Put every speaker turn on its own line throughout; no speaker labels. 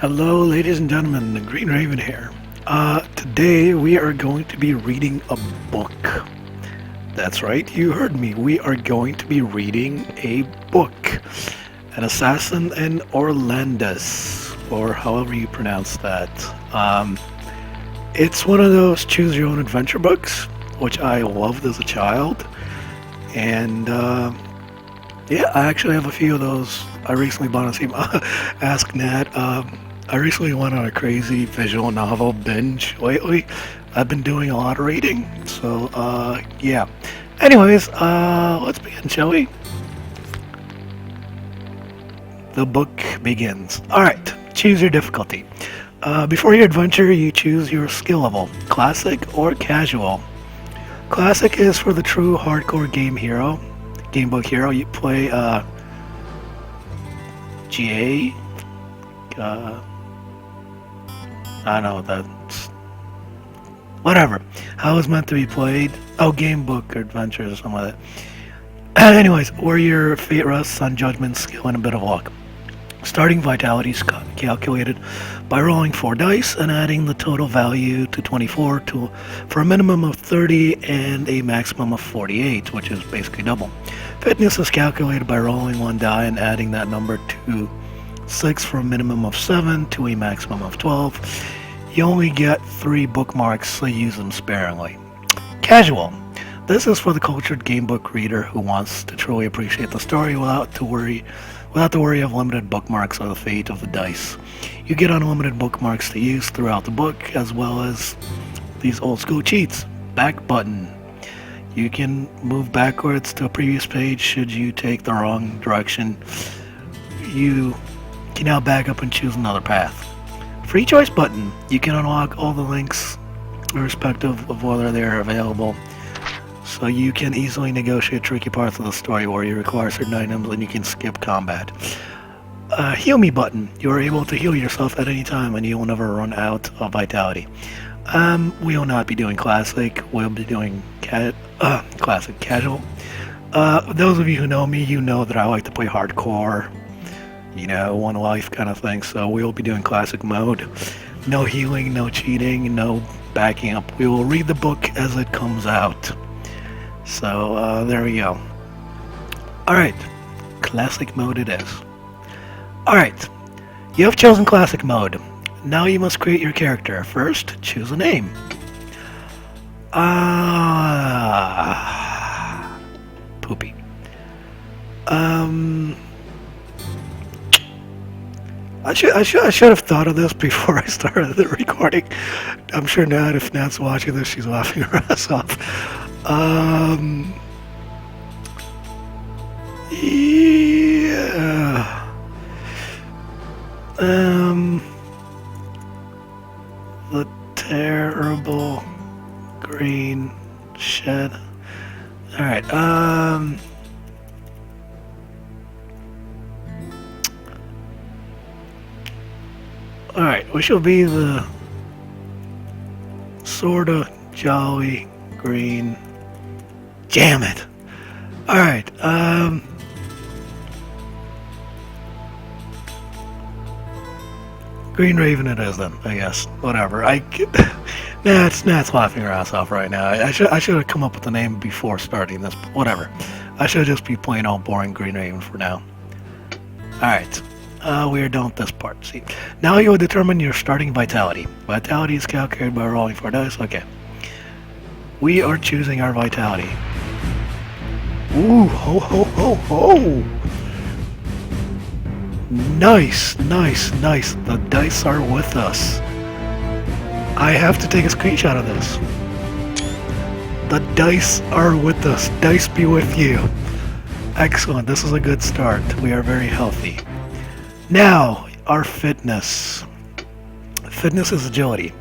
Hello, ladies and gentlemen, the Green Raven here. Today we are going to be reading a book. That's right, you heard me. We are going to be reading a book. An Assassin in Orlandes, or however you pronounce that. It's one of those choose your own adventure books, which I loved as a child. And yeah, I actually have a few of those. I recently bought a team. Ask Nat. I recently went on a crazy visual novel binge lately. I've been doing a lot of reading, so yeah. Anyways, let's begin, shall we? The book begins. Alright, choose your difficulty. Before your adventure, you choose your skill level, classic or casual. Classic is for the true hardcore game book hero. You play GA. I don't know, that's whatever. How it's meant to be played. Oh, game book or adventures or something like that. Anyways, where your fate rests on judgment, skill, and a bit of luck. Starting vitality is calculated by rolling 4 dice and adding the total value to 24 for a minimum of 30 and a maximum of 48, which is basically double. Fitness is calculated by rolling 1 die and adding that number to 6 for a minimum of 7 to a maximum of 12. You only get 3 bookmarks, so use them sparingly. Casual. This is for the cultured gamebook reader who wants to truly appreciate the story without the worry of limited bookmarks or the fate of the dice. You get unlimited bookmarks to use throughout the book, as well as these old school cheats. Back button. You can move backwards to a previous page should you take the wrong direction. You can now back up and choose another path. Free choice button. You can unlock all the links irrespective of whether they're available. So you can easily negotiate tricky parts of the story where you require certain items and you can skip combat. Heal me button. You are able to heal yourself at any time and you will never run out of vitality. We will not be doing classic. We'll be doing classic casual. Those of you who know me, you know that I like to play hardcore. You know, one life kind of thing, so we'll be doing classic mode. No healing, no cheating, no backing up. We will read the book as it comes out. So, there we go. Alright, classic mode it is. Alright, you have chosen classic mode. Now you must create your character. First, choose a name. Poopy. I should have thought of this before I started the recording. I'm sure Nat, if Nat's watching this, she's laughing her ass off. Yeah. The terrible green shed. Alright, Alright, we shall be the sorta jolly green. Damn it! Alright, Green Raven it is then, I guess. Whatever. Nat's laughing her ass off right now. I should have come up with the name before starting this, but whatever. I should just be plain old boring Green Raven for now. Alright. We are done with this part. See, now you will determine your starting vitality. Vitality is calculated by rolling 4 dice. Okay. We are choosing our vitality. Ooh, ho ho ho ho! Nice, nice, nice. The dice are with us. I have to take a screenshot of this. The dice are with us. Dice be with you. Excellent. This is a good start. We are very healthy. Now, our fitness. Fitness is agility.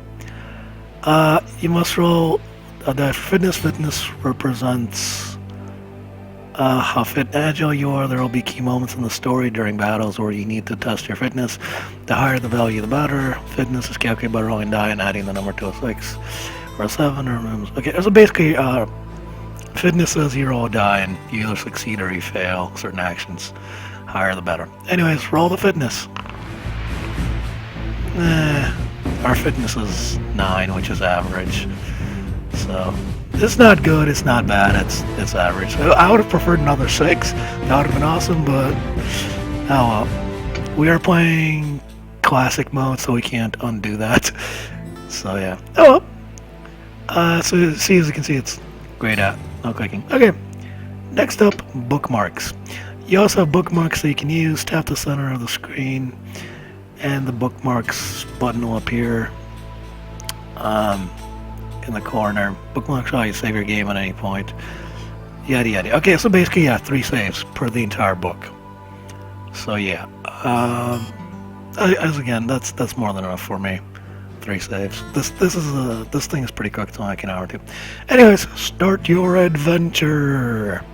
You must roll the fitness represents how fit and agile you are. There will be key moments in the story during battles where you need to test your fitness. The higher the value, the better. Fitness is calculated by rolling die and adding the number to a 6 or a 7 or... Okay, so basically, fitness says you roll a die and you either succeed or you fail certain actions. Higher the better. Anyways, roll the fitness. our fitness is 9, which is average. So it's not good, it's not bad, it's average. I would have preferred another 6. That would have been awesome, but oh well. We are playing classic mode, so we can't undo that. So yeah. Oh well. So see, as you can see, it's grayed out. No clicking. Okay. Next up, bookmarks. You also have bookmarks that you can use. Tap the center of the screen, and the bookmarks button will appear in the corner. Bookmarks allow you to save your game at any point. Yada yada. Okay, so basically, yeah, 3 saves per the entire book. So yeah. As again, that's more than enough for me. 3 saves. This thing is pretty quick. It's only like an hour or 2. Anyways, start your adventure.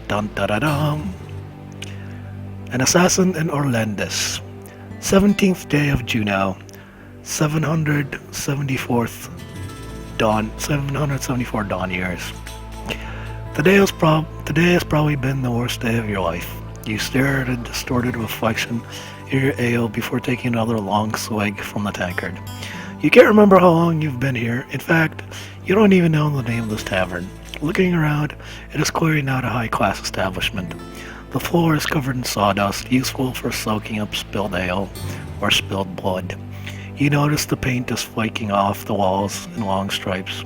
Dun da da dum. An assassin in Orlandes. 17th day of Juno. 774th dawn. 774 dawn years. Today has probably been the worst day of your life. You stare at a distorted reflection in your ale before taking another long swig from the tankard. You can't remember how long you've been here. In fact, you don't even know the name of this tavern. Looking around, it is clearly not a high-class establishment. The floor is covered in sawdust, useful for soaking up spilled ale or spilled blood. You notice the paint is flaking off the walls in long stripes,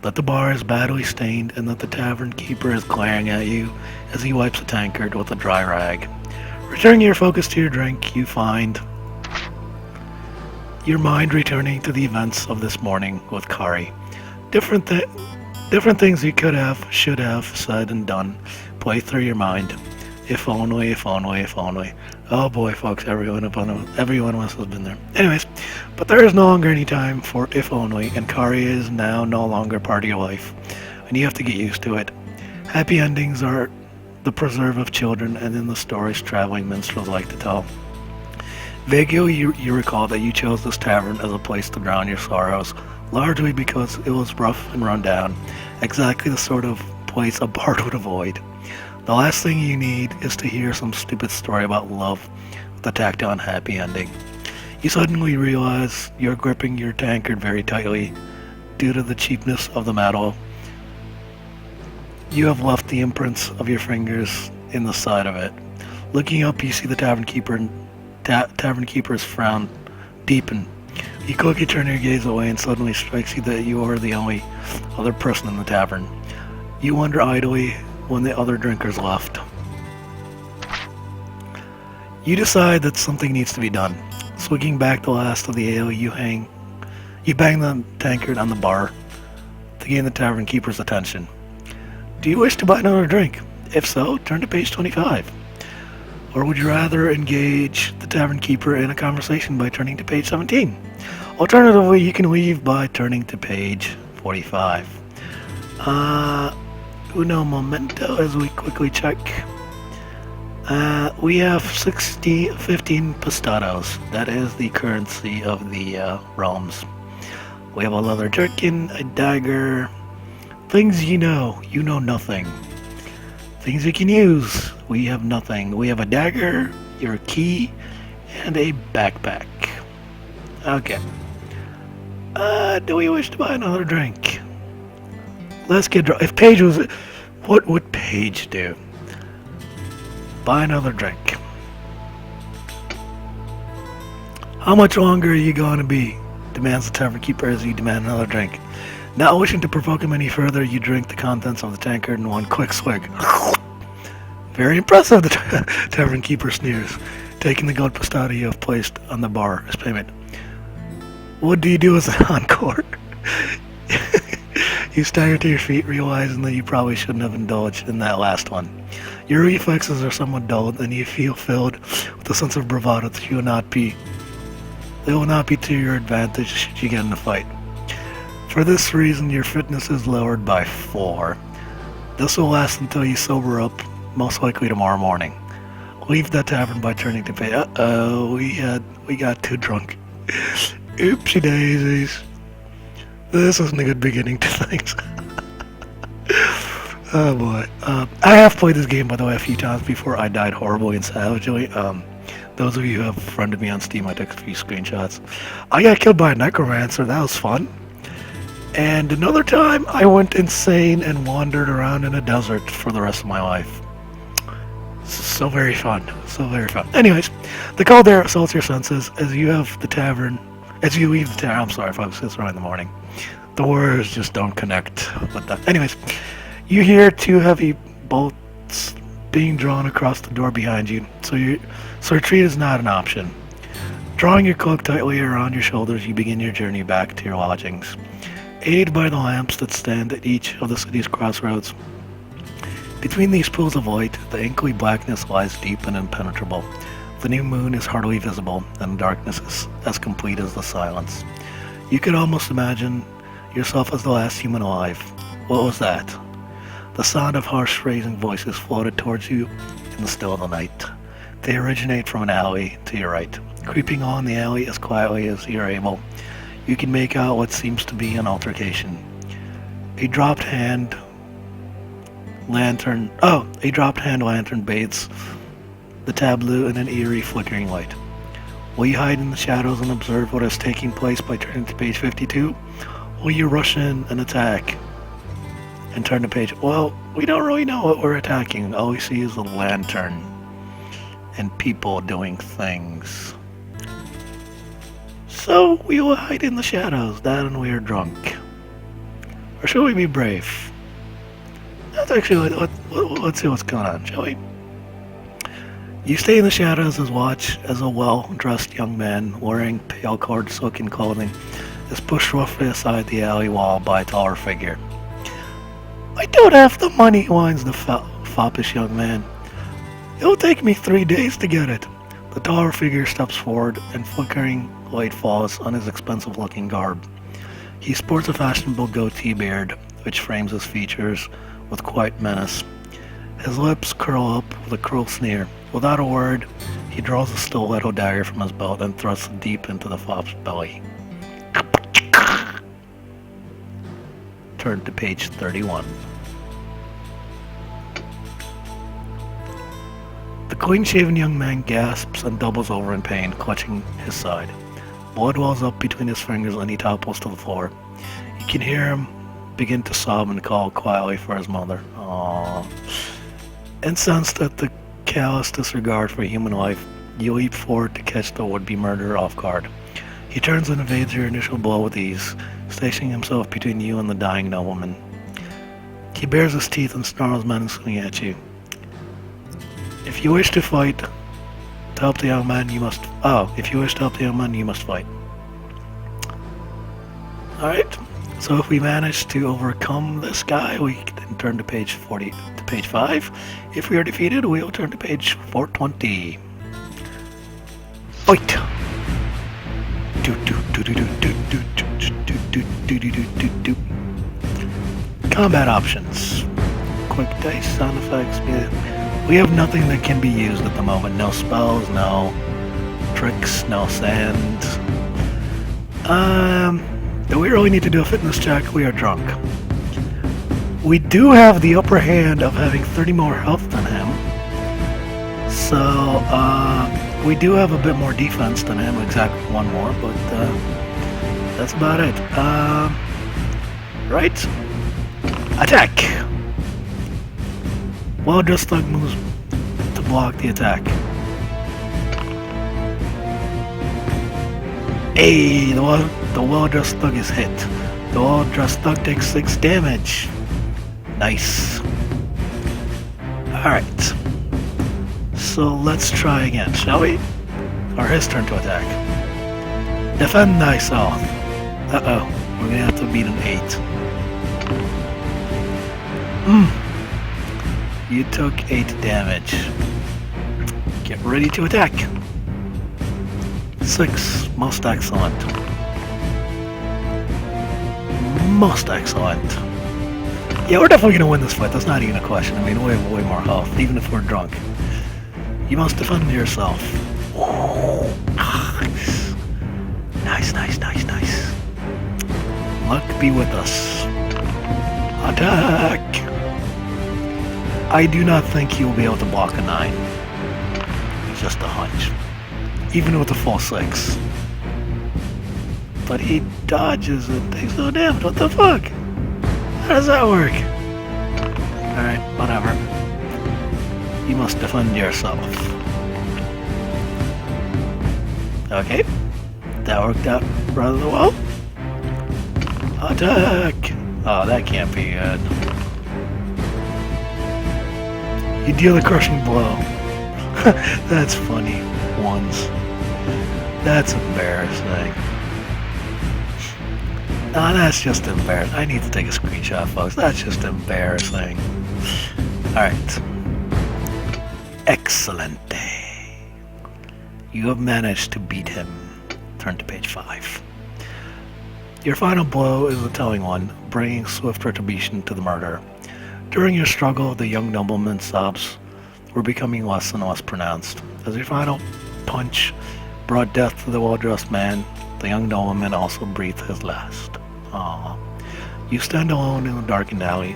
that the bar is badly stained, and that the tavern keeper is glaring at you as he wipes the tankard with a dry rag. Returning your focus to your drink, you find your mind returning to the events of this morning with Kari. Different things you could have, should have, said and done play through your mind. If only, if only, if only. Oh boy, folks, everyone of us has been there. Anyways, but there is no longer any time for if only, and Kari is now no longer part of your life, and you have to get used to it. Happy endings are the preserve of children, and in the stories traveling minstrels like to tell. Vaguely, you recall that you chose this tavern as a place to drown your sorrows, largely because it was rough and run down, exactly the sort of place a bard would avoid. The last thing you need is to hear some stupid story about love with a tacked on happy ending. You suddenly realize you're gripping your tankard very tightly due to the cheapness of the metal. You have left the imprints of your fingers in the side of it. Looking up, you see the tavern keeper's frown deepen. You quickly turn your gaze away, and suddenly strikes you that you are the only other person in the tavern. You wonder idly when the other drinkers left. You decide that something needs to be done. Swigging back the last of the ale, you bang the tankard on the bar to gain the tavern keeper's attention. Do you wish to buy another drink? If so, turn to page 25. Or would you rather engage the tavern keeper in a conversation by turning to page 17? Alternatively, you can leave by turning to page 45. Uno momento as we quickly check. We have 15 pistados. That is the currency of the realms. We have a leather jerkin, a dagger. Things you know nothing. Things you can use, we have nothing. We have a dagger, your key, and a backpack. Okay. Do we wish to buy another drink? Let's get drunk. If Paige was... What would Paige do? Buy another drink. How much longer are you going to be? Demands the tavern keeper as you demand another drink. Not wishing to provoke him any further, you drink the contents of the tankard in one quick swig. Very impressive, the tavern keeper sneers, taking the gold pistado you have placed on the bar as payment. What do you do as an encore? You stagger to your feet, realizing that you probably shouldn't have indulged in that last one. Your reflexes are somewhat dulled, and you feel filled with a sense of bravado that they will not be to your advantage should you get in a fight. For this reason, your fitness is lowered by 4. This will last until you sober up, most likely tomorrow morning. Leave that tavern by turning to pay. Uh-oh, we got too drunk. Oopsie daisies. This isn't a good beginning to things. Oh boy. I have played this game, by the way, a few times before. I died horribly and savagely. Those of you who have friended me on Steam, I took a few screenshots. I got killed by a necromancer. That was fun. And another time, I went insane and wandered around in a desert for the rest of my life. So very fun. So very fun. Anyways, the cold air assaults your senses as you have the tavern. As you leave the tavern. I'm sorry, folks. It's around in the morning. The words just don't connect with that. Anyways, you hear two heavy bolts being drawn across the door behind you. So retreat is not an option. Drawing your cloak tightly around your shoulders, you begin your journey back to your lodgings. Aided by the lamps that stand at each of the city's crossroads. Between these pools of light, the inky blackness lies deep and impenetrable. The new moon is hardly visible, and the darkness is as complete as the silence. You could almost imagine yourself as the last human alive. What was that? The sound of harsh, raising voices floated towards you in the still of the night. They originate from an alley to your right. Creeping on the alley as quietly as you're able, you can make out what seems to be an altercation. A dropped hand lantern bathes the tableau in an eerie, flickering light. Will you hide in the shadows and observe what is taking place by turning to page 52? Will you rush in and attack and turn the page? Well, we don't really know what we're attacking. All we see is a lantern and people doing things. So we will hide in the shadows, that and we are drunk. Or should we be brave? Let's actually, let's see what's going on, shall we? You stay in the shadows as watch as a well-dressed young man wearing pale-colored silken clothing is pushed roughly aside the alley wall by a taller figure. I don't have the money, whines the foppish young man. It'll take me 3 days to get it. The taller figure steps forward and flickering light falls on his expensive-looking garb. He sports a fashionable goatee beard, which frames his features with quiet menace. His lips curl up with a cruel sneer. Without a word, he draws a stiletto dagger from his belt and thrusts it deep into the fop's belly. Turn to page 31. The clean-shaven young man gasps and doubles over in pain, clutching his side. Blood wells up between his fingers and he topples to the floor. You can hear him begin to sob and call quietly for his mother. Aww. Incensed at the callous disregard for human life, you leap forward to catch the would-be murderer off guard. He turns and evades your initial blow with ease, stationing himself between you and the dying nobleman. He bares his teeth and snarls menacingly at you. If you wish to fight, to help the young man, you must... if you wish to help the young man, you must fight. Alright, so if we manage to overcome this guy, we can turn to page 40, to page 5. If we are defeated, we will turn to page 420. Fight! Combat options. Quick dice, sound effects. We have nothing that can be used at the moment. No spells, no tricks, no sand. Do we really need to do a fitness check? We are drunk. We do have the upper hand of having 30 more health than him. So, we do have a bit more defense than him, exactly one more, but that's about it. Right? Attack! Well-dressed thug moves to block the attack. Hey, the well-dressed thug is hit. The well-dressed thug takes 6 damage. Nice. Alright. So let's try again, shall we? Or his turn to attack. Defend thyself. Uh-oh. We're gonna have to beat an 8. You took 8 damage. Get ready to attack. 6. Most excellent. Most excellent. Yeah, we're definitely gonna win this fight. That's not even a question. I mean, we have way more health, even if we're drunk. You must defend yourself. Nice, nice, nice, nice. Luck be with us. Attack! I do not think he will be able to block a 9. It's just a hunch. even with a full 6. But he dodges and takes no damage. What the fuck? How does that work? Alright, whatever. You must defend yourself. Okay. That worked out rather well. Attack! Oh, that can't be good. You deal a crushing blow. That's funny. Once. That's embarrassing. Nah, that's just embarrassing. I need to take a screenshot, folks. That's just embarrassing. Alright. Excellent. You have managed to beat him. Turn to page 5. Your final blow is a telling one, bringing swift retribution to the murderer. During your struggle, the young nobleman's sobs were becoming less and less pronounced. As your final punch brought death to the well-dressed man, the young nobleman also breathed his last. Aww. You stand alone in the darkened alley,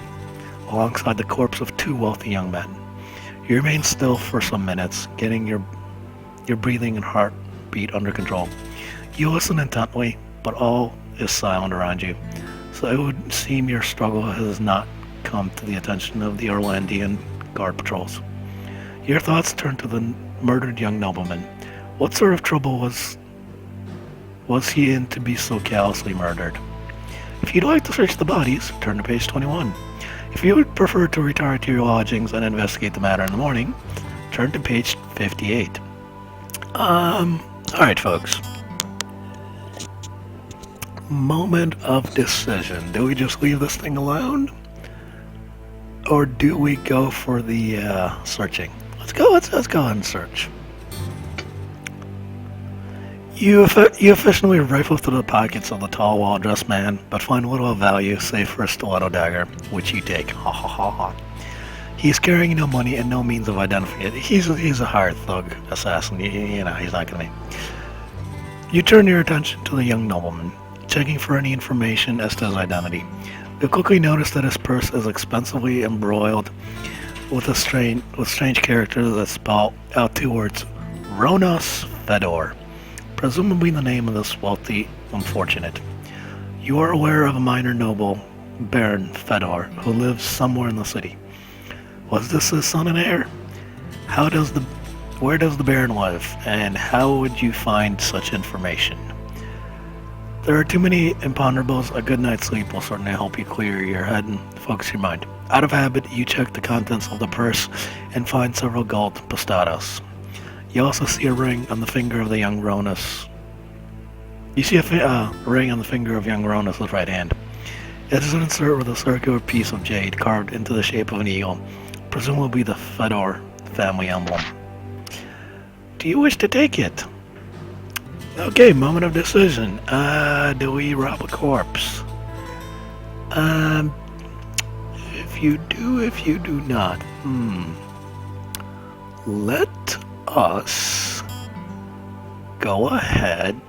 alongside the corpse of 2 wealthy young men. You remain still for some minutes, getting your breathing and heartbeat under control. You listen intently, but all is silent around you, so it would seem your struggle has not come to the attention of the Orlandian guard patrols. Your thoughts turn to the murdered young nobleman. What sort of trouble was he in to be so callously murdered? If you'd like to search the bodies, turn to page 21. If you would prefer to retire to your lodgings and investigate the matter in the morning, turn to page 58. Alright folks. Moment of decision. Do we just leave this thing alone? Or do we go for the searching? Let's go ahead and search. You efficiently rifle through the pockets of the tall, well-dressed man, but find little of value save for a stiletto dagger, which you take. Ha ha ha ha. He's carrying no money and no means of identifying it. He's a hired thug assassin. You know, he's not gonna be. You turn your attention to the young nobleman, checking for any information as to his identity. You'll quickly notice that his purse is expensively embroiled with strange characters that spell out 2 words: Ronos Fedor, presumably the name of this wealthy unfortunate. You are aware of a minor noble, Baron Fedor, who lives somewhere in the city. Was this his son and heir? Where does the Baron live, and how would you find such information? There are too many imponderables. A good night's sleep will certainly help you clear your head and focus your mind. Out of habit, you check the contents of the purse and find several gold pesetas. You also see a ring on the finger of the young Ronas. You see a ring on the finger of young Ronas' right hand. It is an insert with a circular piece of jade carved into the shape of an eagle, presumably the Fedor family emblem. Do you wish to take it? Okay, moment of decision. Do we rob a corpse? If you do not. Let us go ahead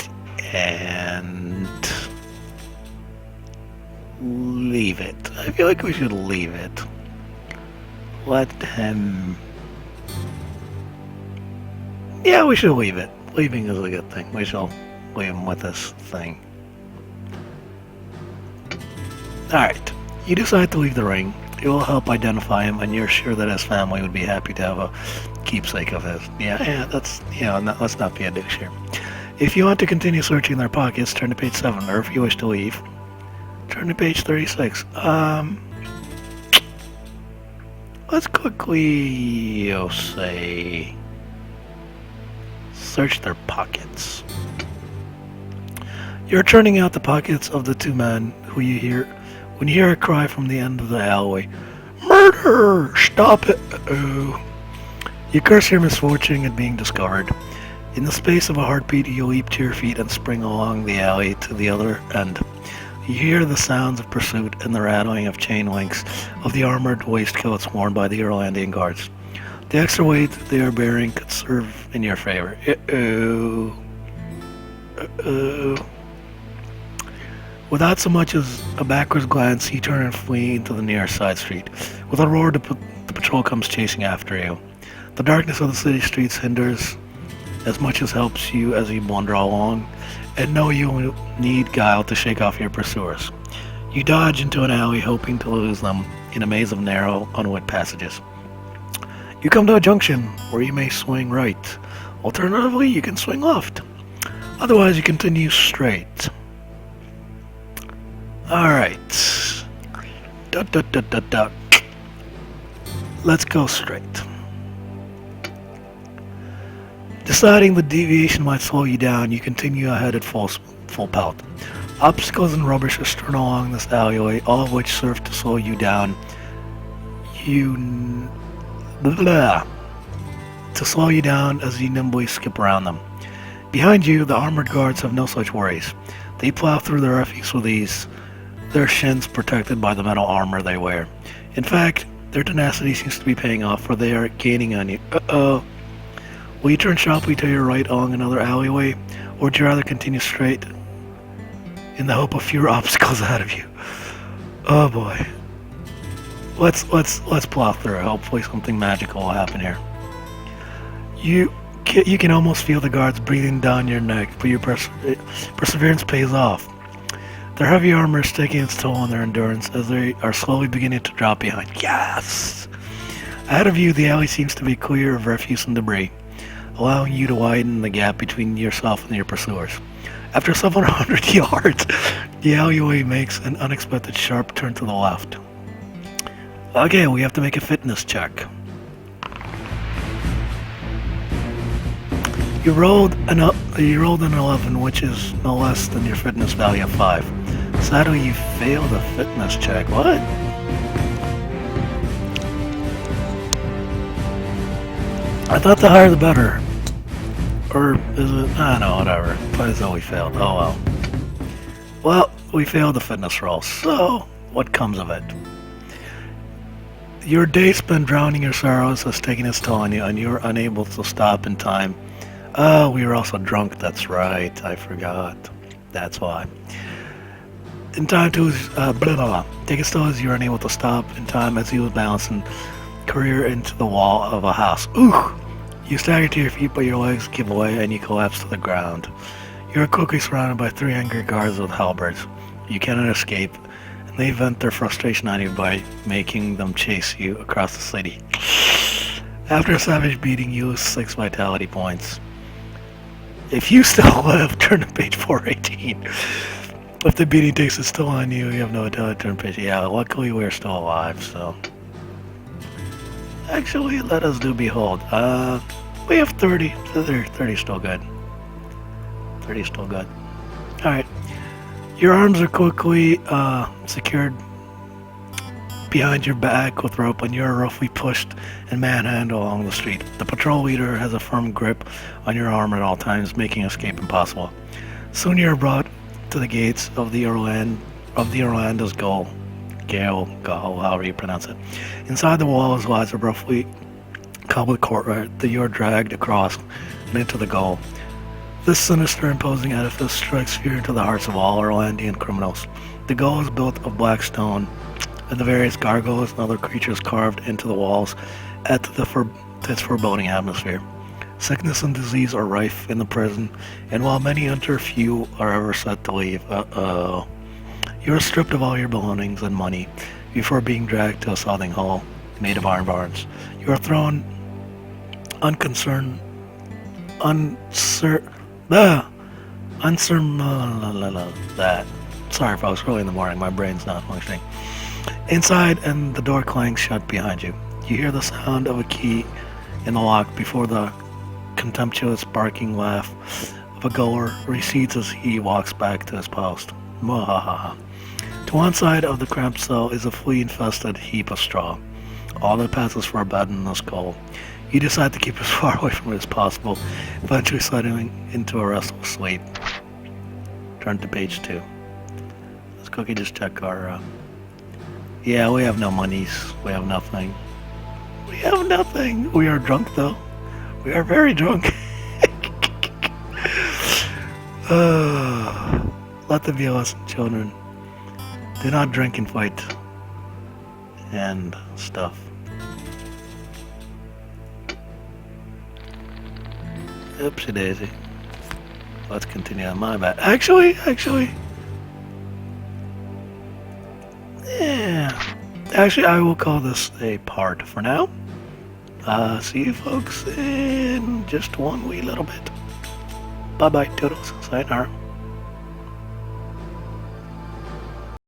and leave it. I feel like we should leave it. Let him... Yeah, we should leave it. Leaving is a good thing. We shall leave him with this thing. Alright. You decide to leave the ring. It will help identify him, and you're sure that his family would be happy to have a keepsake of his. Yeah, that's... let's not be a douche here. If you want to continue searching their pockets, turn to page 7, or if you wish to leave, turn to page 36. Let's quickly, say... search their pockets. You're turning out the pockets of the 2 men who you hear when you hear a cry from the end of the alleyway. Murder! Stop it! Oh. You curse your misfortune at being discovered. In the space of a heartbeat, you leap to your feet and spring along the alley to the other end. You hear the sounds of pursuit and the rattling of chain links of the armored waistcoats worn by the Orlandian guards. The extra weight they are bearing could serve in your favor. Uh-oh. Uh-oh. Without so much as a backwards glance, you turn and flee into the nearest side street. With a roar, the patrol comes chasing after you. The darkness of the city streets hinders as much as helps you as you wander along, and know you need guile to shake off your pursuers. You dodge into an alley hoping to lose them in a maze of narrow, unlit passages. You come to a junction where you may swing right. Alternatively, you can swing left. Otherwise, you continue straight. Alright. Dot dot dot dot dot. Let's go straight. Deciding the deviation might slow you down, you continue ahead at full pelt. Obstacles and rubbish are strewn along this alleyway, all of which serve to slow you down. To slow you down as you nimbly skip around them. Behind you, the armored guards have no such worries. They plow through the refuse with ease, their shins protected by the metal armor they wear. In fact, their tenacity seems to be paying off, for they are gaining on you. Uh-oh. Will you turn sharply to your right along another alleyway, or would you rather continue straight in the hope of fewer obstacles ahead of you? Oh boy. Let's plow through. Hopefully something magical will happen here. You can almost feel the guards breathing down your neck, but your perseverance pays off. Their heavy armor is taking its toll on their endurance as they are slowly beginning to drop behind. Yes! Ahead of you, the alley seems to be clear of refuse and debris, allowing you to widen the gap between yourself and your pursuers. After several hundred yards, the alleyway makes an unexpected sharp turn to the left. Okay, we have to make a fitness check. You rolled an 11, which is no less than your fitness value of 5. Sadly, you failed a fitness check. What? I thought the higher the better. Or is it? I don't know, whatever. But it's all we failed. Oh well. Well, we failed the fitness roll, so what comes of it? Your day spent drowning your sorrows has taken its toll on you, and you're unable to stop in time. Oh, we were also drunk, that's right, I forgot. That's why. In time to take its toll as you're unable to stop in time as you bounce and career into the wall of a house. Ooh! You stagger to your feet, but your legs give way and you collapse to the ground. You're quickly surrounded by 3 angry guards with halberds. You cannot escape, and they vent their frustration on you by making them chase you across the city. After a savage beating, you lose 6 vitality points. If you still live, turn to page 418. If the beating takes its toll on you, you have no vitality, turn page. Yeah, luckily we're still alive, so. Actually, let us do behold. We have 30. 30 is still good. 30 is still good. Alright. Your arms are quickly secured behind your back with rope, and you are roughly pushed and manhandled along the street. The patrol leader has a firm grip on your arm at all times, making escape impossible. Soon you are brought to the gates of the Orlandes Gale, however you pronounce it. Inside the walls lies a roughly cobbled courtyard that you are dragged across and into the goal. This sinister, imposing edifice strikes fear into the hearts of all Orlandian criminals. The goal is built of black stone, and the various gargoyles and other creatures carved into the walls add to its foreboding atmosphere. Sickness and disease are rife in the prison, and while many enter, few are ever set to leave. You are stripped of all your belongings and money before being dragged to a southern hall made of iron bars. You are thrown Sorry folks, early in the morning, my brain's not functioning. Inside, and the door clangs shut behind you. You hear the sound of a key in the lock before the contemptuous barking laugh of a goer recedes as he walks back to his post. Mwahaha. To one side of the cramped cell is a flea-infested heap of straw. All that passes for a bed in this cold. You decide to keep as far away from it as possible, eventually settling into a restful sleep. Turn to page 2. Let's quickly just check our... Yeah, we have no monies. We have nothing. We have nothing. We are drunk, though. We are very drunk. Let there be a lesson, children. Do not drink and fight. And stuff. Oopsie daisy. Let's continue on my bad. Actually. Yeah. Actually, I will call this a part for now. See you folks in just one wee little bit. Bye-bye, toodles. Sayonara.